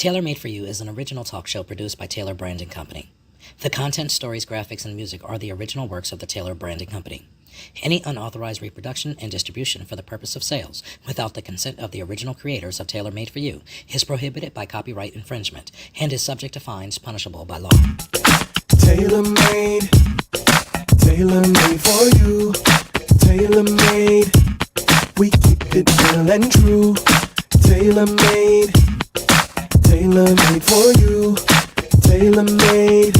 Taylor Made for You is an original talk show produced by Taylor Branding Company. The content, stories, graphics, and music are the original works of the Taylor Branding Company. Any unauthorized reproduction and distribution for the purpose of sales without the consent of the original creators of Taylor Made for You is prohibited by copyright infringement and is subject to fines punishable by law. Taylor made for you. Tailor made, we keep it real and true. Tailor made for you. Tailor made.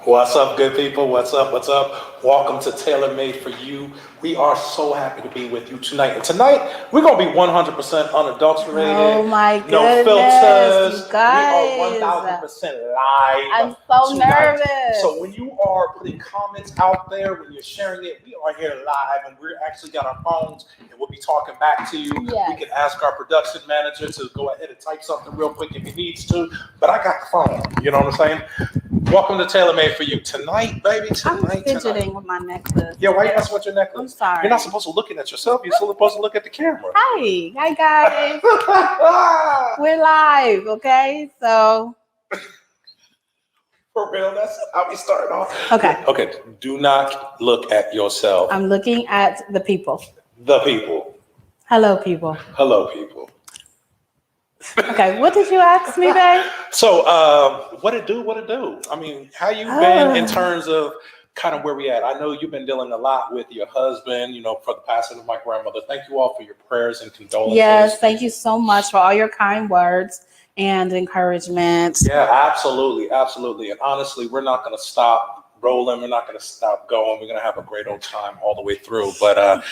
What's up, good people? What's up? Welcome to Tailor Made for You. We are so happy to be with you tonight. And tonight, we're going to be 100% unadulterated. Oh my goodness, no filters. you guys. We are 1000% live. I'm so nervous. So when you are putting comments out there, when you're sharing it, we are here live and we're actually got our phones and we'll be talking back to you. Yes. We can ask our production manager to go ahead and type something real quick if he needs to. But I got the phone. You know what I'm saying? Welcome to Tailor Made for You. Tonight, baby, I'm fidgeting with my necklace. Yeah, why are you messing with your necklace? I'm sorry. You're not supposed to look at yourself. You're supposed to look at the camera. Hi guys. We're live, okay? So. For real, that's how we start off. Okay. Okay, do not look at yourself. I'm looking at the people. The people. Hello, people. Hello, people. Okay, what did you ask me, babe? So, what it do? I mean, how you been in terms of kind of where we at? I know you've been dealing a lot with your husband, for the passing of my grandmother. Thank you all for your prayers and condolences. Yes, thank you so much for all your kind words and encouragement. Yeah, absolutely. And honestly, we're not going to stop rolling. We're not going to stop going. We're going to have a great old time all the way through. But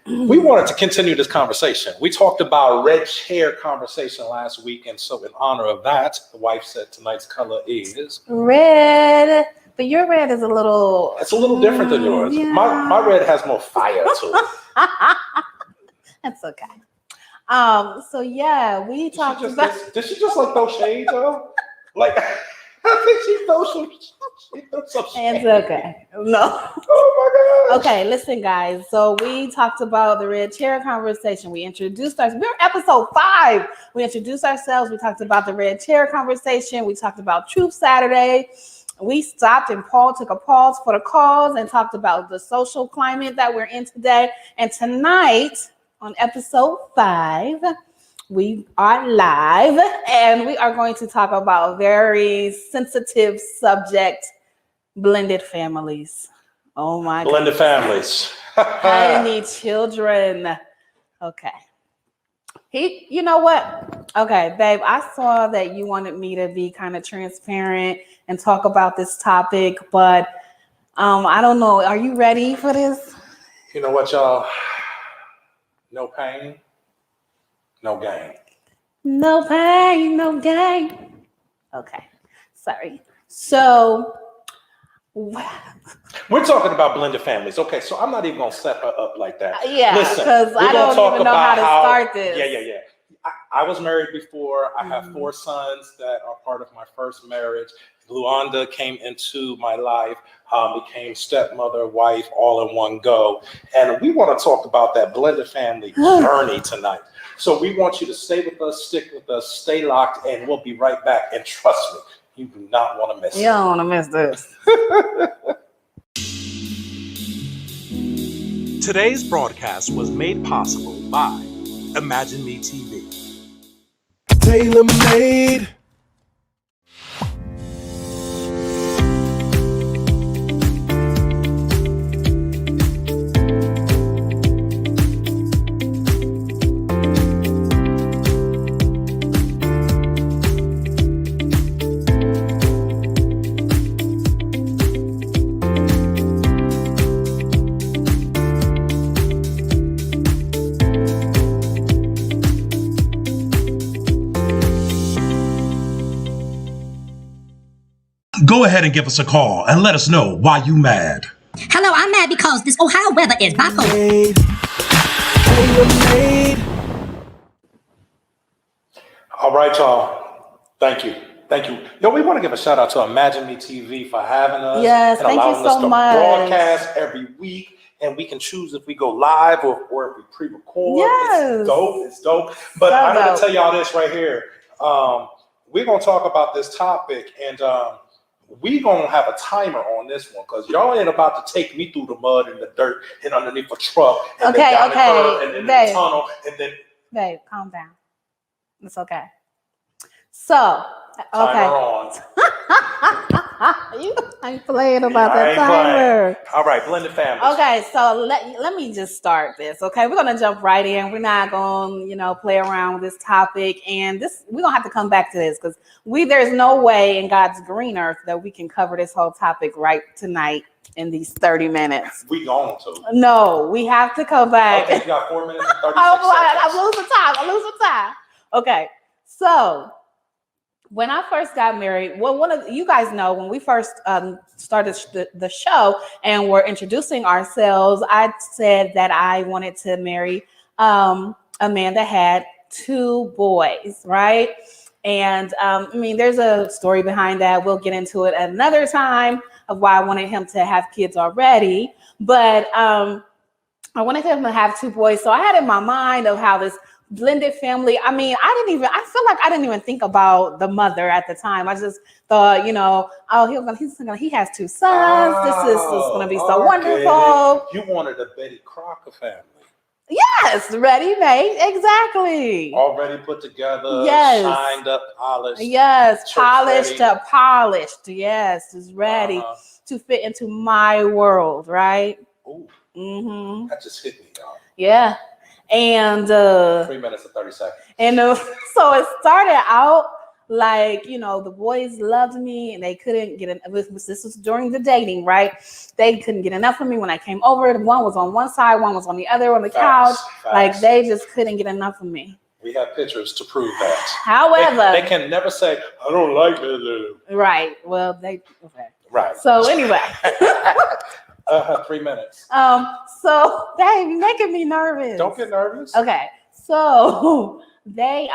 we wanted to continue this conversation. We talked about red chair conversation last week. And so in honor of that, the wife said tonight's color is red. But your red is a little... It's a little different than yours. Yeah. My red has more fire to it. That's okay. So yeah, we talked about... Did she just like throw shade though? Like, I think she threw some shade. It's okay. No. Oh my gosh. Okay, listen, guys. So we talked about the red chair conversation. We introduced ourselves. We're episode 5. We introduced ourselves. We talked about the red chair conversation. We talked about Truth Saturday. We stopped and Paul took a pause for the cause and talked about the social climate that we're in today. And tonight on episode 5, we are live and we are going to talk about a very sensitive subject, blended families. Oh my God. Blended families. I need children. Okay. You know what? Okay, babe, I saw that you wanted me to be kind of transparent and talk about this topic, but I don't know. Are you ready for this? You know what, y'all? No pain, no gain. No pain, no gain. Okay, sorry. So we're talking about blended families. Okay, so I'm not even gonna set her up like that. Yeah, because I don't even know how to start this. Yeah. I was married before. I have 4 sons that are part of my first marriage. Luanda came into my life, became stepmother, wife, all in one go. And we want to talk about that blended family journey tonight. So we want you to stay with us, stick with us, stay locked, and we'll be right back. And trust me, you do not want to miss it. You don't want to miss this. Today's broadcast was made possible by Imagine Me TV. Tailor made. Go ahead and give us a call and let us know why you mad. Hello, I'm mad because this Ohio weather is bipolar. All right, y'all. Thank you. Yo, we want to give a shout out to Imagine Me TV for having us. Yes, and thank you allowing us so to much. broadcast every week and we can choose if we go live or if we pre-record. Yes. It's dope. It's dope. But So I'm going dope. to tell y'all this right here. We're going to talk about this topic, and we're going to have a timer on this one because y'all ain't about to take me through the mud and the dirt and underneath a truck and then down the curb and then babe. the tunnel and then... Babe, calm down. It's okay. So, okay. Timer on. You ain't playing about that I ain't timer. playing. All right, blended families. Okay, so let me just start this. Okay, we're gonna jump right in. We're not gonna, play around with this topic, and we're gonna have to come back to this because there's no way in God's green earth that we can cover this whole topic right tonight in these 30 minutes. We going to. No, we have to come back. Okay, you got 4 minutes and 36 I'm losing time. Okay, so when I first got married, well, one of you guys know when we first started the show and were introducing ourselves, I said that I wanted to marry a man that had 2 boys, right? And there's a story behind that. We'll get into it another time of why I wanted him to have kids already. But I wanted him to have 2 boys. So I had in my mind of how this blended family. I feel like I didn't even think about the mother at the time. I just thought, he has 2 sons. This is going to be so wonderful. You wanted a Betty Crocker family. Yes, ready-made, exactly. Already put together, yes. Shined up, polished. Yes, polished ready. up, polished. Yes, is ready to fit into my world, right? Ooh, mm-hmm. That just hit me, y'all. Yeah. And 3 minutes and 30 seconds. And so it started out like, the boys loved me and they couldn't get this was during the dating, right? They couldn't get enough of me when I came over. One was on one side, one was on the other on the couch. Like they just couldn't get enough of me. We have pictures to prove that. However, they can never say, I don't like that. Right. Well, okay. Right. So anyway. 3 minutes. So babe, you're making me nervous. Don't get nervous. Okay. So they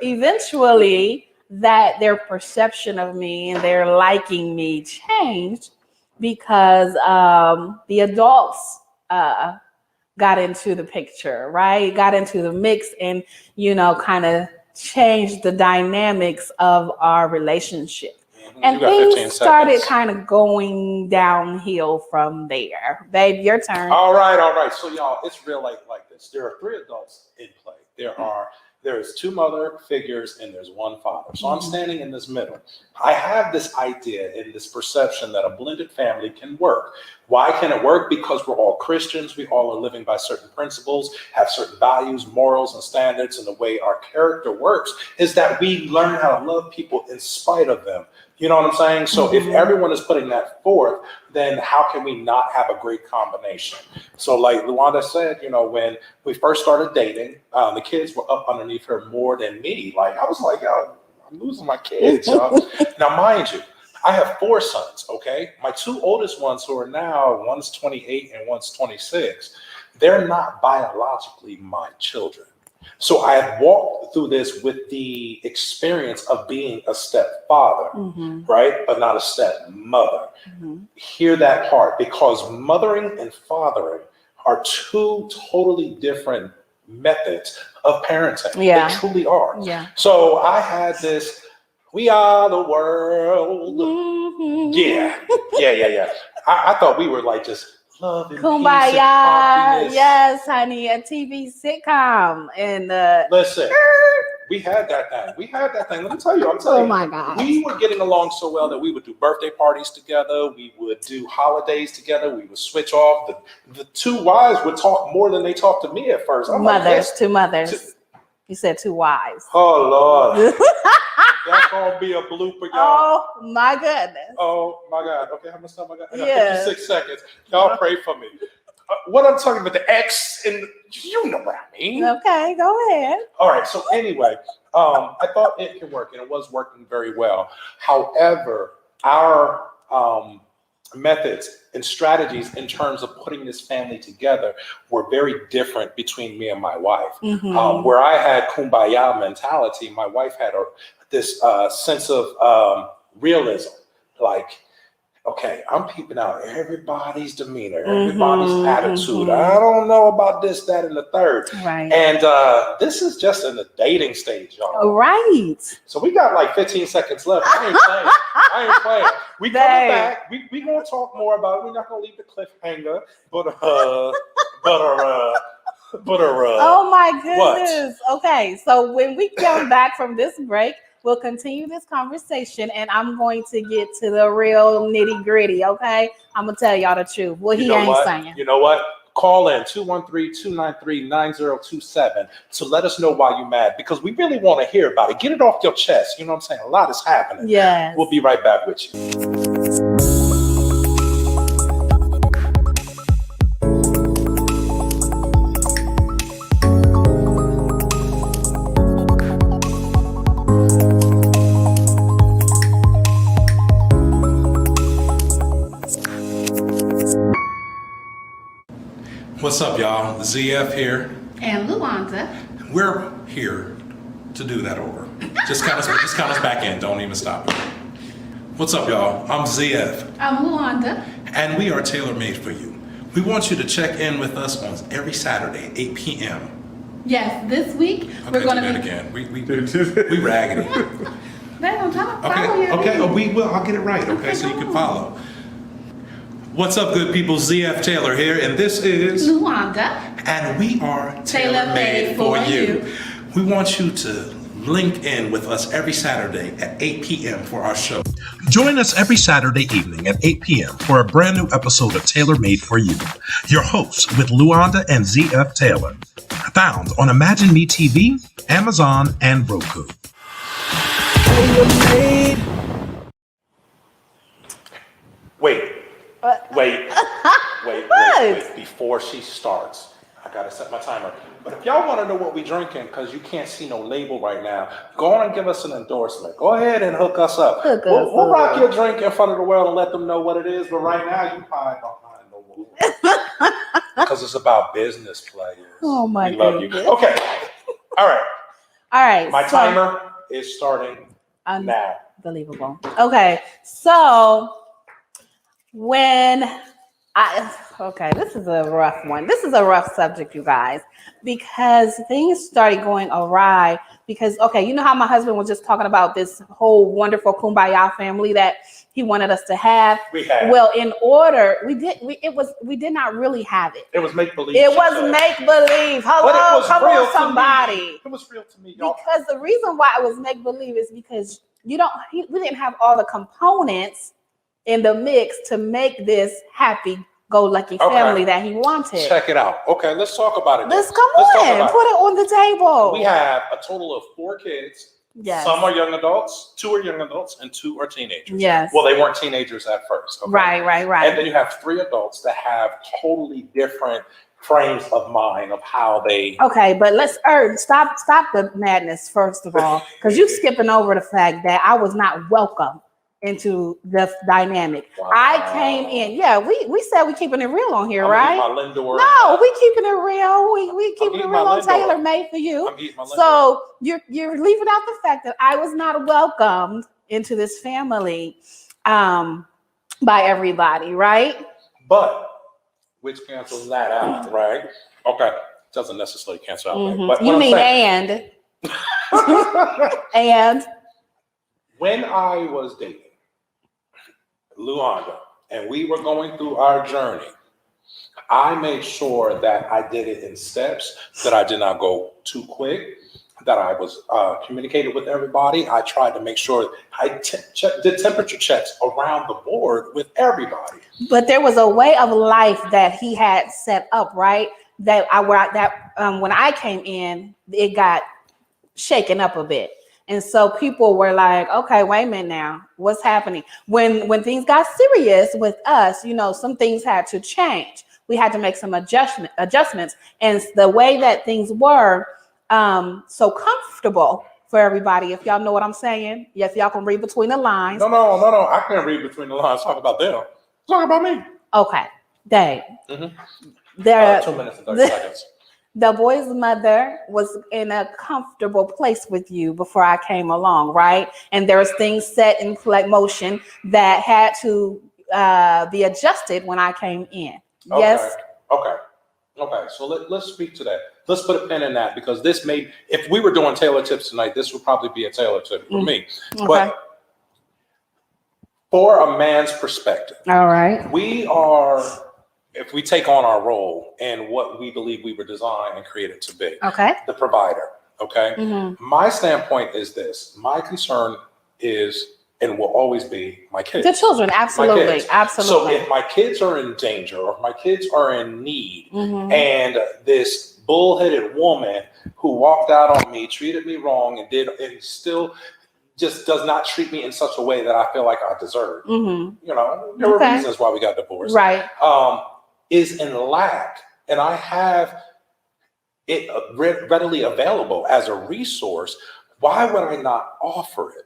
eventually that their perception of me and their liking me changed because the adults got into the picture, right? Got into the mix and kind of changed the dynamics of our relationship. And things started kind of going downhill from there. Babe, your turn. All right. So y'all, it's real like this. There are 3 adults in play. There's 2 mother figures and there's 1 father. So I'm standing in this middle. I have this idea and this perception that a blended family can work. Why can it work? Because we're all Christians. We all are living by certain principles, have certain values, morals, and standards. And the way our character works is that we learn how to love people in spite of them. You know what I'm saying? So if everyone is putting that forth, then how can we not have a great combination? So like Luanda said, when we first started dating, the kids were up underneath her more than me. Like I was like, yo, I'm losing my kids, y'all. Now, mind you, I have 4 sons, okay? My 2 oldest ones who are now, one's 28 and one's 26, they're not biologically my children. So I have walked through this with the experience of being a stepfather, right? But not a stepmother. Hear that part, because mothering and fathering are 2 totally different methods of parenting. Yeah. They truly are. Yeah. So I had this, we are the world. Yeah. I thought we were like just love and Kumbaya. peace and happiness. Yes, honey, a TV sitcom. And listen, we had that thing. Let me tell you, oh my God. We were getting along so well that we would do birthday parties together. We would do holidays together. We would switch off. The 2 wives would talk more than they talked to me at first. I'm mothers, like, 2 mothers. You said 2 wives. Oh Lord. That's gonna be a blooper, y'all. Oh my goodness. Oh my God. Okay, how much time I got? I got Yeah. 56 seconds. Y'all pray for me. What I'm talking about, the X, and you know what I mean. Okay, go ahead. All right. So anyway, I thought it could work, and it was working very well. However, our methods and strategies in terms of putting this family together were very different between me and my wife. Where I had kumbaya mentality, my wife had this sense of realism. Like okay, I'm peeping out everybody's demeanor, everybody's attitude. I don't know about this, that, and the third. Right. And this is just in the dating stage, y'all. Right. So we got like 15 seconds left. I ain't playing. We coming back. We gonna talk more about it. We're not gonna leave the cliffhanger, but oh my goodness. What? Okay, so when we come back from this break, we'll continue this conversation, and I'm going to get to the real nitty gritty. Okay, I'm gonna tell y'all the truth. What he ain't saying. You know what? Call in 213-293-9027 to let us know why you're mad, because we really want to hear about it. Get it off your chest. You know what I'm saying? A lot is happening. Yeah. We'll be right back with you. What's up, y'all? ZF here. And Luanda. We're here to do that over. Just count us back in. Don't even stop it. What's up, y'all? I'm ZF. I'm Luanda. And we are tailor-made for you. We want you to check in with us on every Saturday, 8 p.m. Yes, this week we're going to be... again. We raggedy. Babe, I'm trying to follow you. Okay, we will. I'll get it right, okay, so you can follow. What's up, good people? ZF Taylor here, and this is Luanda. And we are tailor-made for you. We want you to link in with us every Saturday at 8 p.m. for our show. Join us every Saturday evening at 8 p.m. for a brand new episode of Tailor Made for You. Your hosts with Luanda and ZF Taylor. Found on Imagine Me TV, Amazon, and Roku. Wait. Before she starts, I gotta set my timer. But if y'all want to know what we drinking, because you can't see no label right now, go on and give us an endorsement. Go ahead and hook us up. We'll rock your drink in front of the world and let them know what it is. But right now, you probably don't know what it is. Because it's about business players. Oh my God. We love you. Okay. All right. My timer is starting now. Unbelievable. Okay. So this is a rough one. This is a rough subject, you guys, because things started going awry. Because, you know how my husband was just talking about this whole wonderful kumbaya family that he wanted us to have? We had. Well, we did not really have it. It was make-believe. It was make-believe. Hello, come on, somebody. It was real to me, y'all. Because the reason why it was make-believe is because we didn't have all the components in the mix to make this happy-go-lucky family that he wanted. Check it out. Okay, let's talk about it. Let's put it on the table. We have a total of 4 kids. Yes. Some are young adults, 2 are young adults, and 2 are teenagers. Yes. Well, they weren't teenagers at first. Okay? Right. And then you have 3 adults that have totally different frames of mind of how they. Okay, but let's stop the madness first of all, because you're skipping over the fact that I was not welcome into the dynamic. Wow. I came in. Yeah, we said we keeping it real on here, right? No, we keeping it real. We keeping it real on Tailor Made for You. So you're leaving out the fact that I was not welcomed into this family by everybody, right? But which cancels that out, right? Okay, doesn't necessarily cancel out. Mm-hmm. But you mean and and when I was dating Luanda and we were going through our journey, I made sure that I did it in steps, that I did not go too quick, that I was communicated with everybody. I tried to make sure I did temperature checks around the board with everybody. But there was a way of life that he had set up, right? When I came in, it got shaken up a bit. And so people were like, okay, wait a minute now, what's happening? When things got serious with us, some things had to change. We had to make some adjustments. And the way that things were so comfortable for everybody, if y'all know what I'm saying. Yes, y'all can read between the lines. No, I can't read between the lines. Talk about them. Talk about me. Okay, Dave. Mm-hmm. 2 minutes and 30 seconds. The boy's mother was in a comfortable place with you before I came along, right? And there was things set in motion that had to be adjusted when I came in. Yes. Okay. So let's speak to that. Let's put a pin in that, because this may, if we were doing Taylor tips tonight, this would probably be a Taylor tip for me. Okay. But for a man's perspective, All right. we are, if we take on our role and what we believe we were designed and created to be, Okay. the provider. Okay. My standpoint is this. My concern is and will always be my kids. The children, absolutely. My kids. Absolutely. So if my kids are in danger, or if my kids are in need, and this bullheaded woman who walked out on me, treated me wrong, and still just does not treat me in such a way that I feel like I deserve. You know, there were reasons why we got divorced. Right. Is in lack, and I have it readily available as a resource. Why would I not offer it?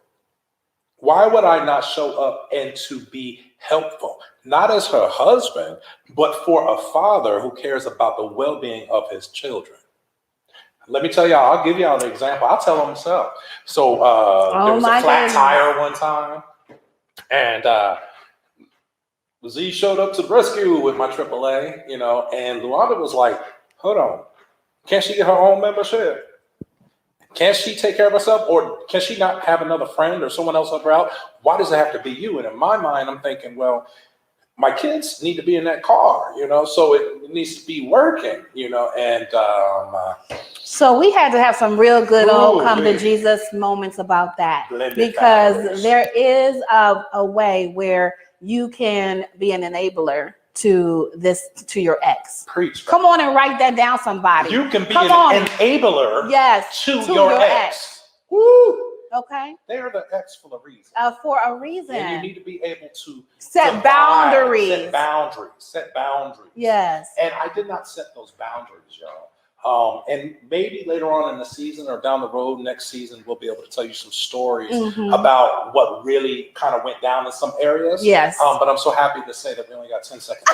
Why would I not show up and to be helpful? Not as her husband, but for a father who cares about the well-being of his children. Let me tell y'all, I'll give y'all an example. I'll tell them myself. So there was a flat tire one time, and Z showed up to the rescue with my AAA, you know, and Luanda was like, hold on, can't she get her own membership? Can't she take care of herself? Or can she not have another friend or someone else help her out? Why does it have to be you? And in my mind, I'm thinking, well, my kids need to be in that car, you know, so it needs to be working, you know, and so we had to have some real good old come to Jesus moments about that, because there is a way where you can be an enabler to your ex. Preach. Come on and write that down, somebody. You can be an enabler to your ex. Woo. Okay. They are the ex for a reason. For a reason. And you need to be able to set boundaries. Set boundaries. Yes. And I did not set those boundaries, y'all. And maybe later on in the season or down the road next season, we'll be able to tell you some stories about what really kind of went down in some areas. Yes. But I'm so happy to say that we only got 10 seconds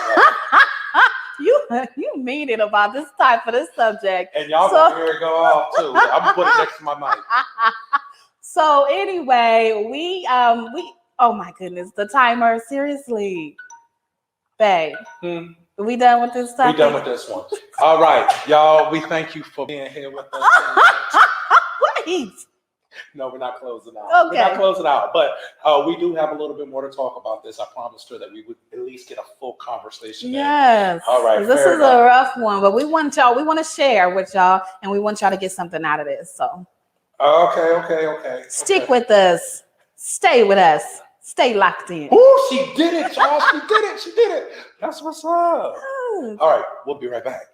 left. You mean it about this type of this subject. And y'all gonna hear it go off too. I'm gonna put it next to my mic. So anyway, we oh my goodness, the timer, seriously. Babe. We done with this stuff? We done with this one. All right, y'all, we thank you for being here with us. Wait. No, we're not closing out. Okay. We're not closing out, but we do have a little bit more to talk about this. I promised her that we would at least get a full conversation. Yes. All right. This is a rough one, but we want to share with y'all, and we want y'all to get something out of this. So. Okay. Stick with us. Stay with us. Stay locked in. Oh, she did it, y'all. She did it. That's what's up. All right, we'll be right back.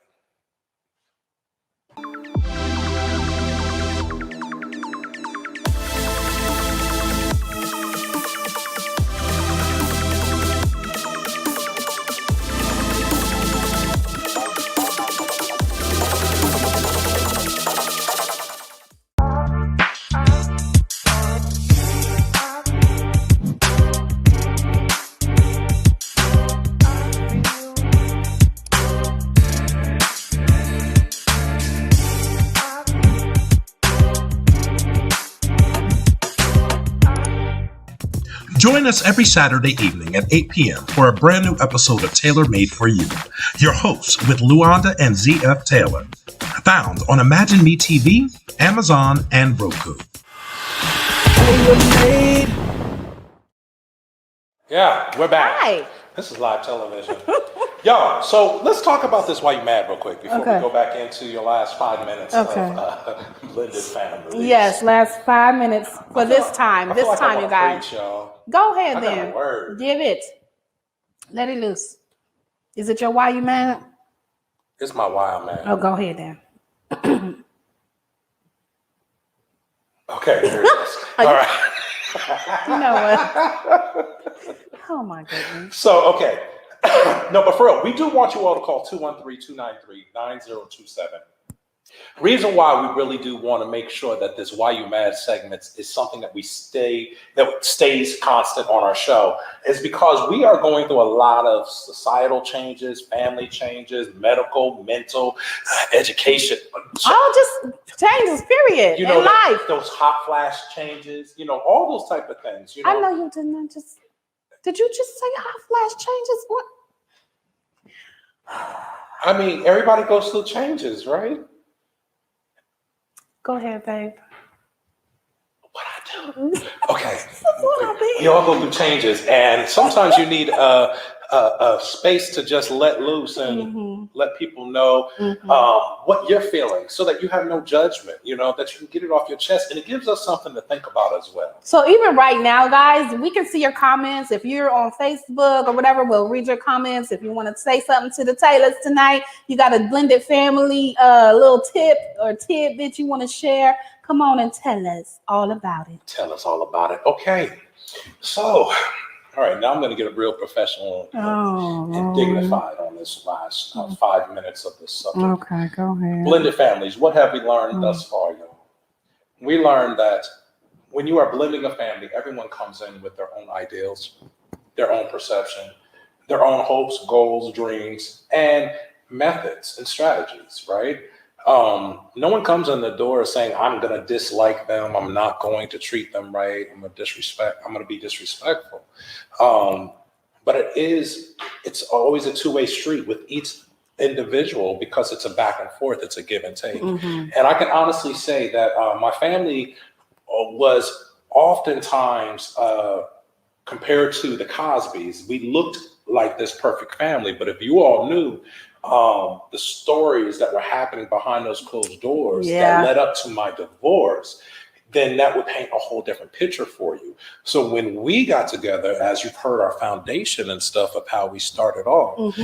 Join us every Saturday evening at 8 p.m. for a brand new episode of Taylor Made for You. Your hosts with Luanda and ZF Taylor. Found on Imagine Me TV, Amazon, and Roku. Yeah, we're back. Hi. This is live television. Y'all, so let's talk about this While You Mad real quick before we go back into your last 5 minutes of blended family. Yes, last 5 minutes for this time. This like time, you guys. Preach, y'all. Go ahead I then. got a word. Give it. Let it loose. Is it your Why You Mad? It's my wild man. Oh, go ahead then. Okay, there it is. All right. You know what? Oh my goodness. So, okay. No, but for real, we do want you all to call 213-293-9027. Reason why we really do want to make sure that this Why You Mad segment is something that stays constant on our show is because we are going through a lot of societal changes, family changes, medical, mental, education. Just changes, period. You know, in life. Those hot flash changes, you know, all those type of things. You know, I know you didn't just. Did you just say hot flash changes? What? I mean, everybody goes through changes, right? Go ahead, babe. What I do? Okay. What We all go through changes, and sometimes you need a space to just let loose and let people know what you're feeling, so that you have no judgment. That you can get it off your chest, and it gives us something to think about as well. So even right now, guys, we can see your comments. If you're on Facebook or whatever, we'll read your comments. If you want to say something to the Taylors tonight, you got a blended family little tip or tidbit you want to share, come on and tell us all about it. Tell us all about it. Okay. So, all right, now I'm going to get real professional and dignified on this last 5 minutes of this subject. Okay, go ahead. Blended families. What have we learned thus far, y'all? We learned that when you are blending a family, everyone comes in with their own ideals, their own perception, their own hopes, goals, dreams, and methods and strategies, right? No one comes in the door saying, I'm going to dislike them. I'm not going to treat them right. I'm going to be disrespectful. But it's always a two-way street with each individual, because it's a back and forth. It's a give and take. And I can honestly say that my family was oftentimes compared to the Cosbys. We looked like this perfect family, but if you all knew the stories that were happening behind those closed doors that led up to my divorce, then that would paint a whole different picture for you. So when we got together, as you've heard our foundation and stuff of how we started off,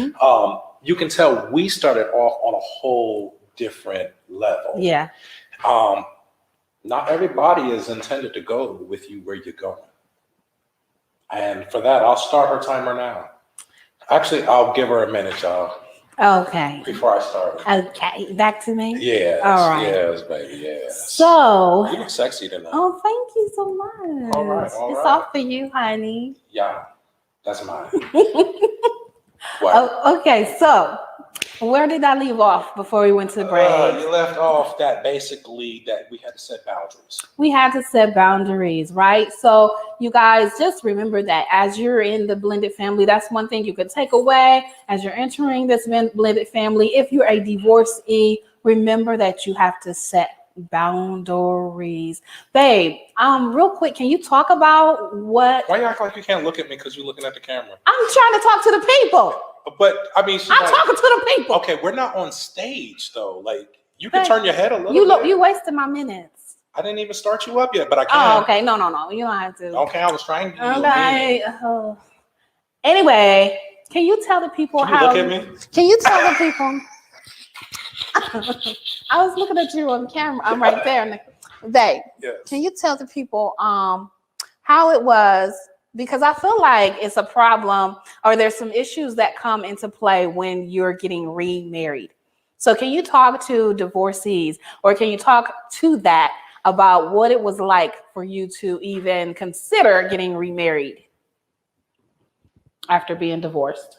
you can tell we started off on a whole different level. Yeah. Not everybody is intended to go with you where you're going. And for that, I'll start her timer now. Actually, I'll give her a minute, y'all. Okay. Before I start. Okay. Back to me? Yes. All right. Yes, baby. Yes. So. You look sexy tonight. Oh, thank you so much. All right. It's all for you, honey. Yeah. That's mine. Oh, okay. So, where did I leave off before we went to the break? You left off that basically that we had to set boundaries. We had to set boundaries, right? So you guys just remember that as you're in the blended family, that's one thing you could take away as you're entering this blended family. If you're a divorcee, remember that you have to set boundaries. Babe, real quick, can you talk about what? Why you act like you can't look at me because you're looking at the camera? I'm trying to talk to the people. But I mean, I'm talking to the people. Okay, we're not on stage though. Like you can turn your head a little bit. You wasted my minutes. I didn't even start you up yet, but I can. Oh, okay. No. You don't have to. Okay, I was trying to. Okay. Anyway, can you tell the people Can you look at me? Can you tell the people? I was looking at you on camera. I'm right there. Babe, yes. Can you tell the people how it was? Because I feel like it's a problem, or there's some issues that come into play when you're getting remarried. So can you talk to divorcees, or can you talk to that about what it was like for you to even consider getting remarried after being divorced?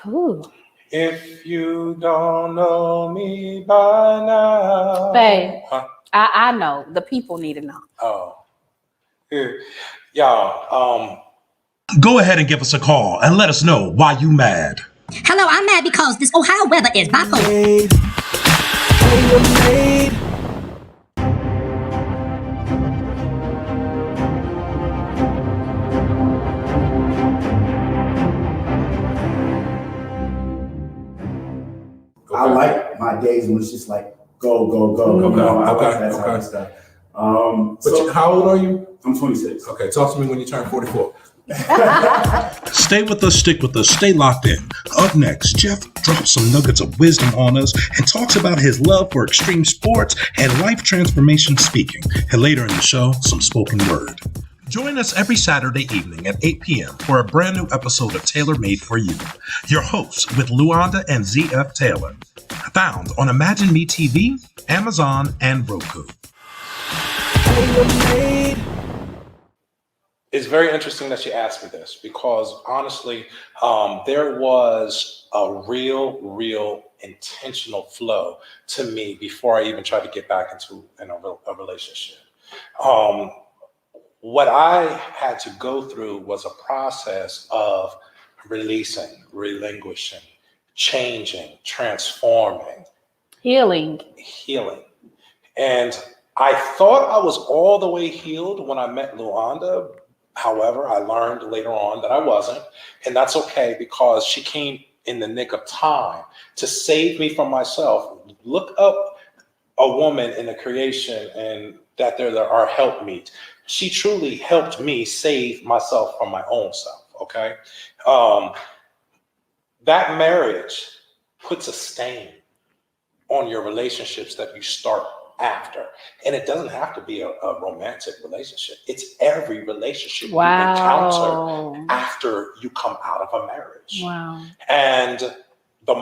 Ooh. If you don't know me by now. Babe, I know. The people need to know. Oh. Y'all, go ahead and give us a call and let us know why you mad. Hello, I'm mad because this Ohio weather is bipolar. I like my days when it's just like go. That type of stuff. How old are you? I'm 26. Okay, talk to me when you turn 44. Stay with us, stick with us, stay locked in. Up next, Jeff drops some nuggets of wisdom on us and talks about his love for extreme sports and life transformation speaking. And later in the show, some spoken word. Join us every Saturday evening at 8 p.m. for a brand new episode of Taylor Made for You. Your hosts with Luanda and ZF Taylor. Found on Imagine Me TV, Amazon, and Roku. It's very interesting that you asked me this, because honestly, there was a real intentional flow to me before I even tried to get back into a relationship. what I had to go through was a process of releasing, relinquishing, changing, transforming, Healing. healing. And I thought I was all the way healed when I met Luanda. However, I learned later on that I wasn't. And that's okay, because she came in the nick of time to save me from myself. Look up a woman in the creation and that there are helpmeet. She truly helped me save myself from my own self, okay? That marriage puts a stain on your relationships that you start after. And it doesn't have to be a romantic relationship. It's every relationship you encounter after you come out of a marriage. Wow. And the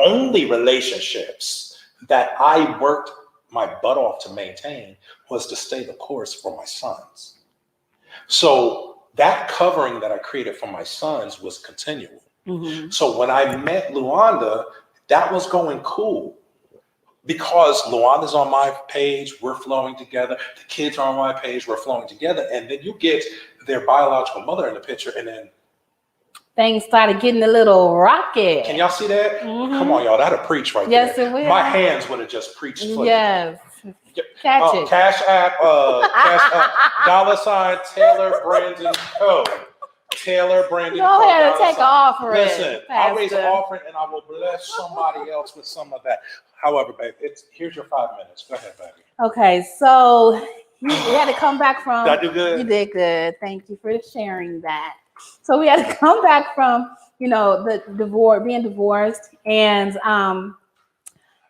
only relationships that I worked my butt off to maintain was to stay the course for my sons. So that covering that I created for my sons was continual. Mm-hmm. So when I met Luanda, that was going cool, because Luanda's on my page, we're flowing together. The kids are on my page, we're flowing together. And then you get their biological mother in the picture, and then things started getting a little rocky. Can y'all see that? Mm-hmm. Come on, y'all. That'll preach right there. Yes, it will. My hands would have just preached. Yes. Catch it. Cash App, $ Taylor Brandon Co. Taylor Brandon Co. Go ahead and take an offering. Listen, I'll raise an offering and I will bless somebody else with some of that. However, babe, here's your 5 minutes. Go ahead, baby. Okay, so you had to come back from. Did I do good? You did good. Thank you for sharing that. So we had to come back from, the divorce, being divorced, and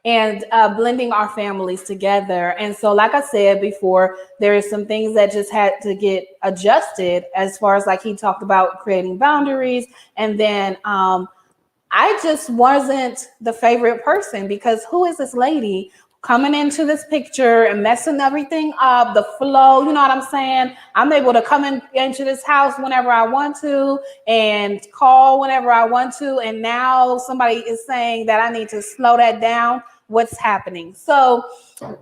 blending our families together. And so, like I said before, there is some things that just had to get adjusted, as far as like he talked about creating boundaries. And then I just wasn't the favorite person, because who is this lady coming into this picture and messing everything up, the flow, you know what I'm saying? I'm able to come into this house whenever I want to and call whenever I want to. And now somebody is saying that I need to slow that down. What's happening? So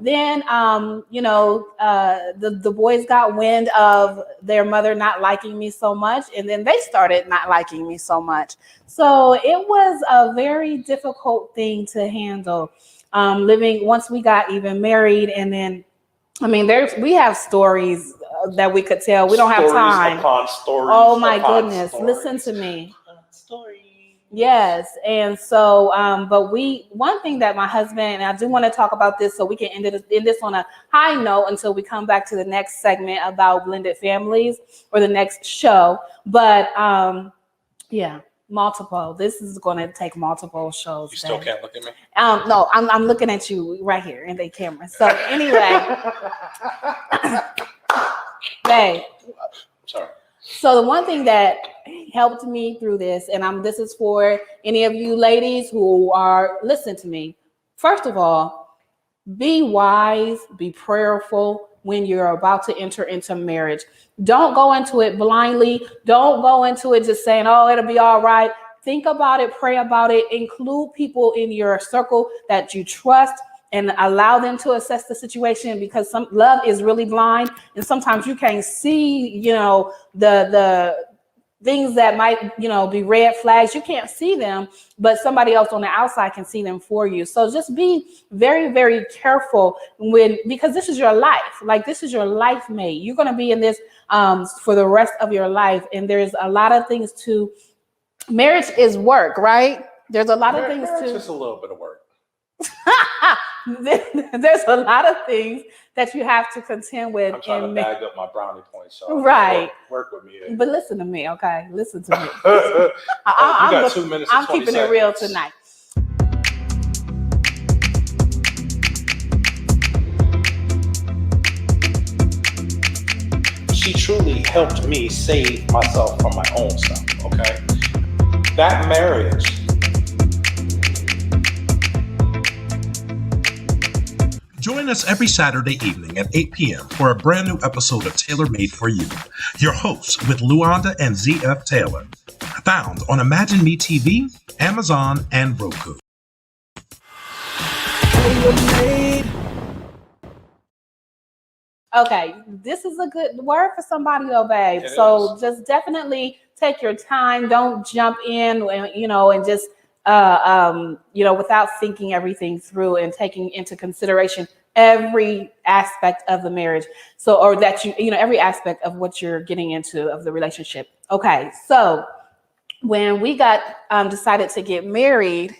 then, the boys got wind of their mother not liking me so much, and then they started not liking me so much. So it was a very difficult thing to handle. Living once we got even married, and then, we have stories that we could tell. We don't have time. Upon stories. Oh my goodness! Stories. Listen to me. Stories. Yes, and so, but one thing that my husband, and I do want to talk about this, so we can end this on a high note until we come back to the next segment about blended families, or the next show. But multiple. This is going to take multiple shows. You still can't look at me? No, I'm looking at you right here in the camera. So anyway, babe. Sorry. So the one thing that helped me through this, and this is for any of you ladies who are listening to me. First of all, be wise, be prayerful when you're about to enter into marriage. Don't go into it blindly. Don't go into it just saying, oh, it'll be all right. Think about it, pray about it, include people in your circle that you trust, and allow them to assess the situation, because some love is really blind, and sometimes you can't see, the things that might, be red flags. You can't see them, but somebody else on the outside can see them for you. So just be very, very careful because this is your life. Like, this is your life mate. You're going to be in this for the rest of your life. And there's a lot of things to marriage is work, right? There's a lot of things to just a little bit of work. There's a lot of things that you have to contend with. I'm trying to bag up my brownie points, so right. Work with me. But listen to me, okay? Listen to me. You got 2 minutes. I'm keeping it real tonight. She truly helped me save myself from my own self. Okay, that marriage. Join us every Saturday evening at 8 p.m. for a brand new episode of Taylor Made for You. Your hosts with Luanda and ZF Taylor. Found on Imagine Me TV, Amazon, and Roku. Taylor Made. Okay, this is a good word for somebody though, babe. It So is. just definitely take your time. Don't jump in and and just without thinking everything through and taking into consideration every aspect of the marriage. So or that every aspect of what you're getting into of the relationship. Okay, so when we got decided to get married,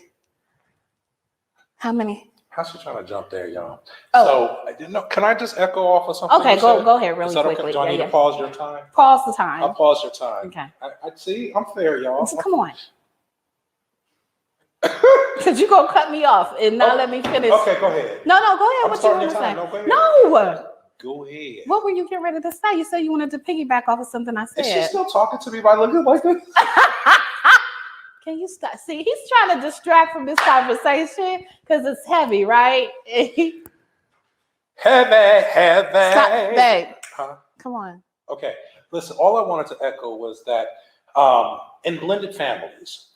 how many? How's she trying to jump there, y'all? Oh. So I didn't know. Can I just echo off of something? Okay, you go said? ahead really Is that quickly. Okay? Do I need Yeah. to pause your time? Pause the time. I'll pause your time. Okay. I see. I'm fair, y'all. So come on. Because you're going to cut me off and not let me finish. Okay, go ahead. No, go ahead. I'm What you starting want your to say? time. No, go ahead. No. Go ahead. What were you getting ready to say? You said you wanted to piggyback off of something I said. Is she still talking to me by looking like this? Can you stop? See, he's trying to distract from this conversation because it's heavy, right? Heavy. Stop, babe. Huh? Come on. Okay. Listen, all I wanted to echo was that in blended families,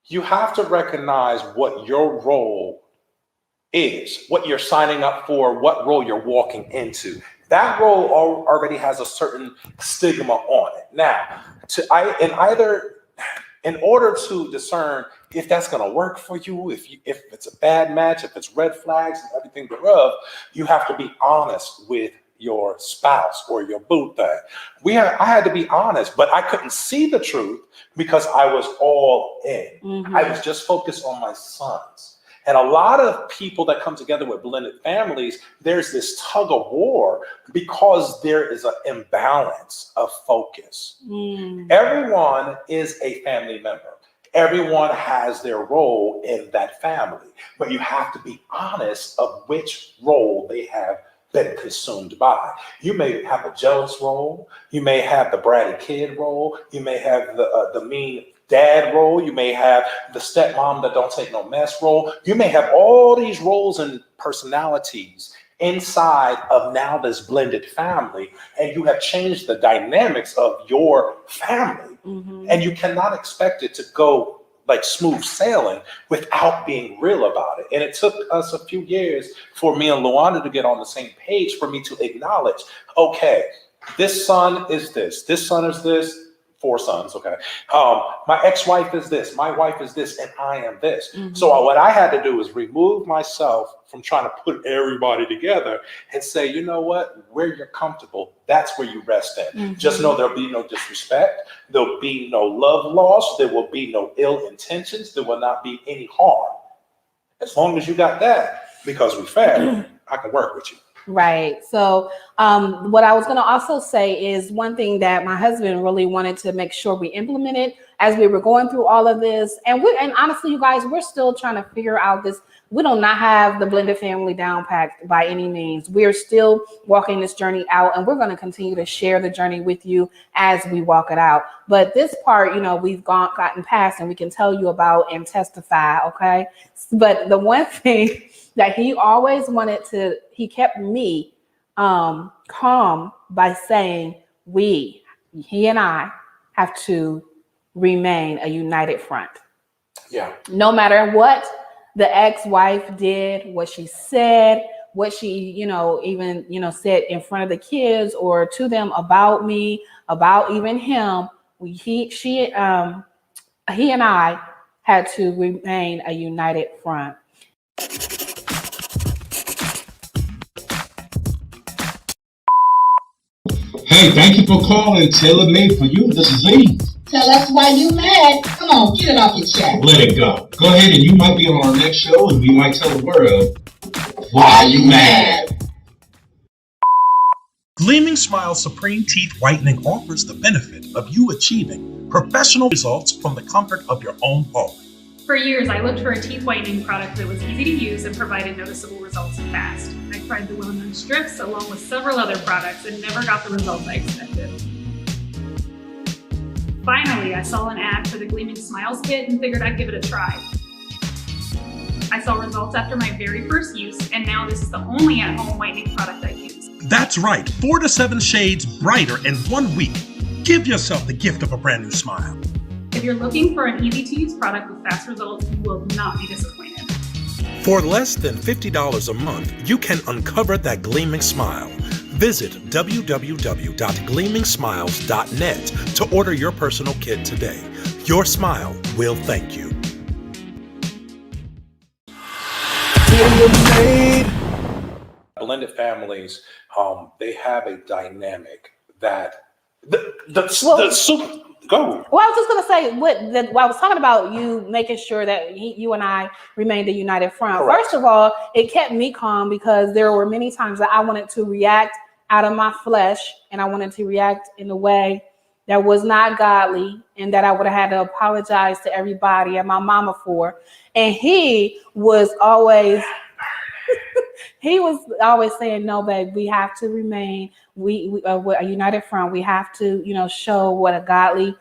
you have to recognize what your role is, what you're signing up for, what role you're walking into. That role already has a certain stigma on it. Now, in order to discern if that's going to work for you, if it's a bad match, if it's red flags and everything thereof, you have to be honest with your spouse or your boo thing. I had to be honest, but I couldn't see the truth because I was all in. Mm-hmm. I was just focused on my sons. And a lot of people that come together with blended families, there's this tug of war because there is an imbalance of focus. Everyone is a family member. Everyone has their role in that family, but you have to be honest of which role they have been consumed by. You may have a jealous role. You may have the bratty kid role. You may have the mean dad role. You may have the stepmom that don't take no mess role. You may have all these roles and personalities inside of now this blended family, and you have changed the dynamics of your family. Mm-hmm. And you cannot expect it to go like smooth sailing without being real about it. And it took us a few years for me and Luanda to get on the same page, for me to acknowledge, okay, this son is this son is this, 4 sons, okay. My ex-wife is this, my wife is this, and I am this. Mm-hmm. So what I had to do is remove myself from trying to put everybody together and say, you know what, where you're comfortable, that's where you rest in. Mm-hmm. Just know there'll be no disrespect, there'll be no love lost, there will be no ill intentions, there will not be any harm. As long as you got that, because we're family, I can work with you. Right. So what I was going to also say is one thing that my husband really wanted to make sure we implemented as we were going through all of this. And honestly, you guys, we're still trying to figure out this. We do not have the blended family down packed by any means. We're still walking this journey out, and we're going to continue to share the journey with you as we walk it out. But this part, we've gotten past and we can tell you about and testify. Okay. But the one thing that he always he kept me calm by saying he and I have to remain a united front. Yeah. No matter what the ex-wife did, what she said, what she, even said in front of the kids or to them about me, about even him, he and I had to remain a united front. Hey, thank you for calling Taylor Made for You. This is Lee. Tell us why you mad. Come on, get it off your chest. Let it go. Go ahead and you might be on our next show and we might tell the world why you mad. Gleaming Smile Supreme Teeth Whitening offers the benefit of you achieving professional results from the comfort of your own home. For years, I looked for a teeth whitening product that was easy to use and provided noticeable results fast. I tried the well-known strips along with several other products and never got the results I expected. Finally, I saw an ad for the Gleaming Smiles kit and figured I'd give it a try. I saw results after my very first use, and now this is the only at-home whitening product I use. That's right, 4 to 7 shades brighter in 1 week. Give yourself the gift of a brand new smile. If you're looking for an easy-to-use product with fast results, you will not be disappointed. For less than $50 a month, you can uncover that gleaming smile. Visit www.gleamingsmiles.net to order your personal kit today. Your smile will thank you. Blended families, they have a dynamic that go. Well, I was just going to say I was talking about you making sure that you and I remained a united front. Correct. First of all, it kept me calm because there were many times that I wanted to react out of my flesh, and I wanted to react in a way that was not godly, and that I would have had to apologize to everybody and my mama for. And he was always saying, no, babe, we have to remain a united front. We have to, show what a godly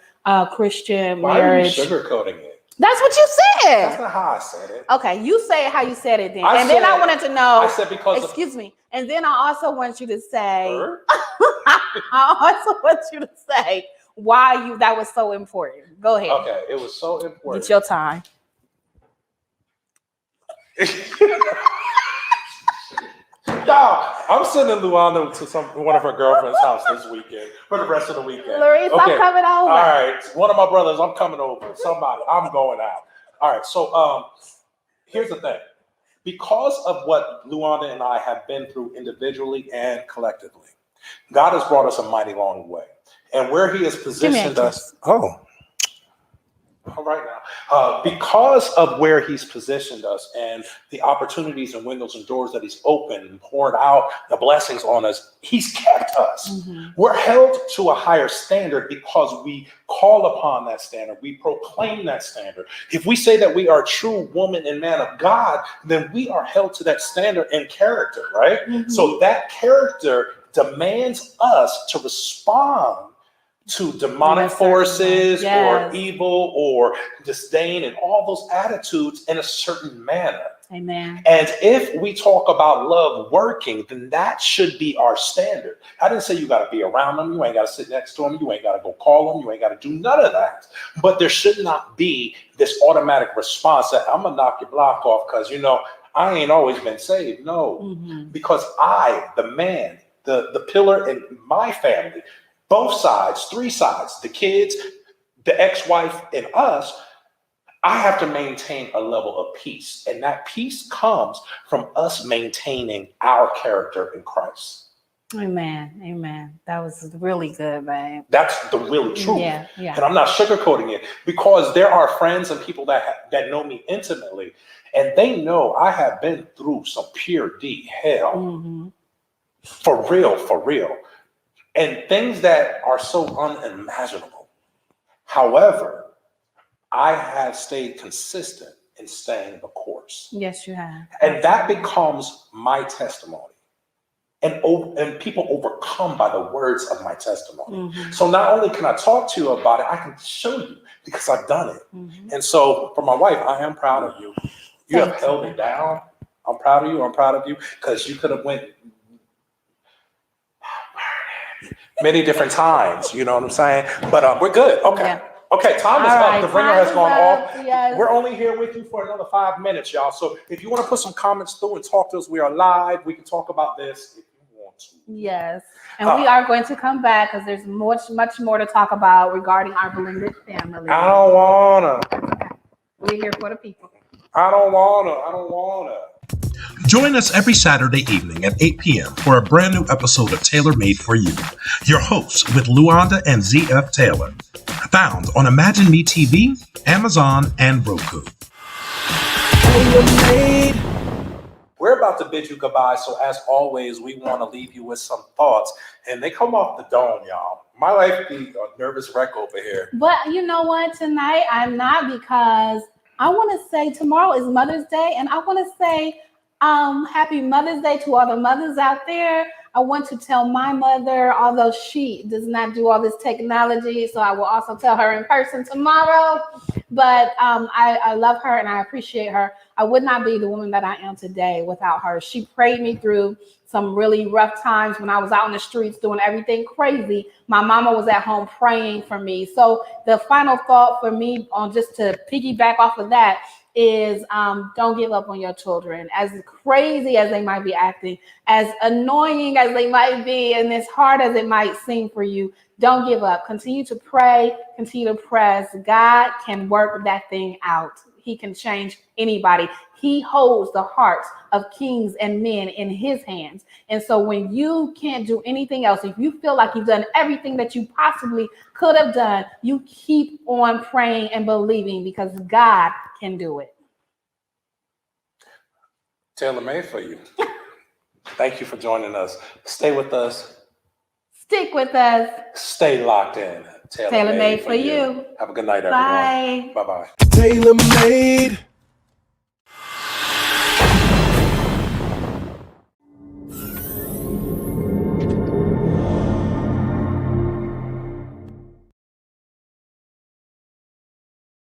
Christian marriage. Why are you sugarcoating it? That's what you said. That's not how I said it. Okay, you say it how you said it then. Then I wanted to know. I said because excuse me. And then I also want you to say. I also want you to say why that was so important. Go ahead. Okay, it was so important. It's your time. Nah, I'm sending Luanda to one of her girlfriend's house this weekend for the rest of the weekend. Larice, okay. I'm coming over. All right, one of my brothers, I'm coming over. Somebody, I'm going out. All right, so here's the thing. Because of what Luanda and I have been through individually and collectively, God has brought us a mighty long way. And where he has positioned us, all right now, because of where he's positioned us and the opportunities and windows and doors that he's opened and poured out the blessings on us, he's kept us. Mm-hmm. We're held to a higher standard because we call upon that standard. We proclaim that standard. If we say that we are a true woman and man of God, then we are held to that standard in character, right? Mm-hmm. So that character demands us to respond to demonic forces or evil or disdain and all those attitudes in a certain manner. Amen. And if we talk about love working, then that should be our standard. I didn't say you got to be around them. You ain't got to sit next to them. You ain't got to go call them. You ain't got to do none of that. But there should not be this automatic response that I'm going to knock your block off because, I ain't always been saved. No, because I, the man, the pillar in my family, both sides, three sides, the kids, the ex-wife, and us, I have to maintain a level of peace. And that peace comes from us maintaining our character in Christ. Amen. Amen. That was really good, babe. That's the really truth. Yeah. And I'm not sugarcoating it because there are friends and people that know me intimately, and they know I have been through some pure D hell. Mm-hmm. For real. And things that are so unimaginable. However, I have stayed consistent in staying the course. Yes, you have. And that becomes my testimony. And people overcome by the words of my testimony. Mm-hmm. So not only can I talk to you about it, I can show you because I've done it. Mm-hmm. And so for my wife, I am proud of you. You have held it down. I'm proud of you. I'm proud of you because you could have went many different times, you know what I'm saying? But we're good. Okay. Yeah. Okay, time is up. The ringer has gone off. Yes. We're only here with you for another 5 minutes, y'all. So if you want to put some comments through and talk to us, we are live. We can talk about this if you want to. Yes. And we are going to come back because there's much more to talk about regarding our blended family. I don't wanna. Okay. We're here for the people. I don't wanna. Join us every Saturday evening at 8 p.m. for a brand new episode of Taylor Made for You. Your hosts with Luanda and ZF Taylor. Found on Imagine Me TV, Amazon, and Roku. We're about to bid you goodbye, so as always, we want to leave you with some thoughts. And they come off the dome, y'all. My life be a nervous wreck over here. But you know what? Tonight, I'm not because I want to say tomorrow is Mother's Day, and I want to say happy Mother's Day to all the mothers out there. I want to tell my mother, although she does not do all this technology, so I will also tell her in person tomorrow. But I love her and I appreciate her. I would not be the woman that I am today without her. She prayed me through some really rough times when I was out in the streets doing everything crazy. My mama was at home praying for me. So the final thought for me, on just to piggyback off of that, is don't give up on your children. As crazy as they might be acting, as annoying as they might be, and as hard as it might seem for you, don't give up. Continue to pray, continue to press. God can work that thing out. He can change anybody. He holds the hearts of kings and men in his hands. And so when you can't do anything else, if you feel like you've done everything that you possibly could have done, you keep on praying and believing because God can do it. Tailor made for you. Thank you for joining us. Stay with us. Stick with us. Stay locked in. Tailor made for you. Have a good night, everyone. Bye. Bye-bye. Tailor made.